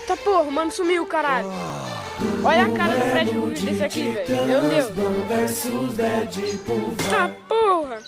Tá porra, o mano sumiu, caralho. Olha a cara do Fred Krueger desse aqui, velho. Meu Deus. Tá porra.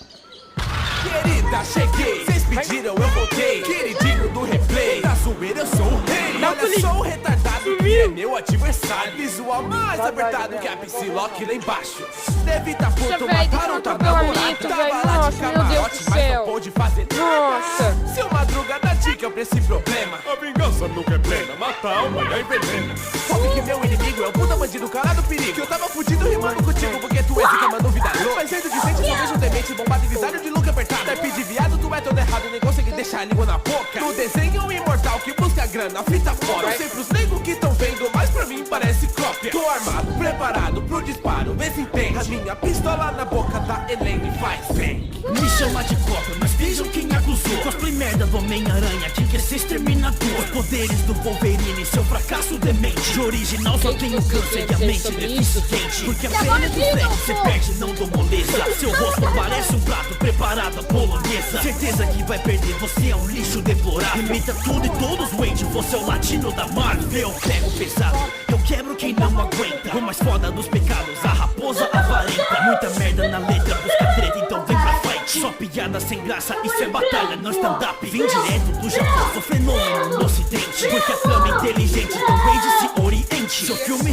Querida, cheguei, vocês pediram, eu voltei. Queridinho do replay, da zoeira eu sou o rei. Olha só o retardado que é meu adversário. Visual mais apertado que a Psylocke lá embaixo. Deve tá pronto, mataram tua namorada. Tava lá de camarote, mas não pôde fazer nada. Seu Madruga da dica pra esse problema. A vingança nunca é plena, mata a alma e a envenena. Sabe que meu inimigo é o puta bandido, cara do perigo. Que eu tava fudido rimando contigo porque tu é zica, mano, vida louca. Mas sendo de frente, eu só vejo um demente bombado e visário de look apertado. Type de viado, tu é todo errado, nem consegui deixar a língua na boca. No desenho imortal que busca grana, fita fora. Eu sei pros negros que tão vendo, mas pra mim parece cópia. Tô armado, preparado pro disparo, vê se entende. A minha pistola na boca da Elaine faz bem. Me chama de cópia, mas vejam quem acusou. Cosplay merda do Homem-Aranha, quem quer ser exterminador. Os poderes do Wolverine, seu fracasso demente. De original só tem o câncer e a mente deficiente. Porque a pele do Fred cê perde, não dou moleza. Seu rosto parece um prato preparado à polonesa. Certeza que vai perder, você é um lixo deplorável. Imita tudo e todos, Wade, você é o latino da Marvel. Eu pego pesado, eu quebro quem não aguenta. O mais foda dos pecados, a raposa avarenta. Muita merda na letra, busca treta, então vem pra fight. Só piada sem graça, isso é batalha, não stand-up. Vim direto do Japão, sou fenômeno no ocidente. Porque a trama é inteligente, então Wade se oriente. Seu filme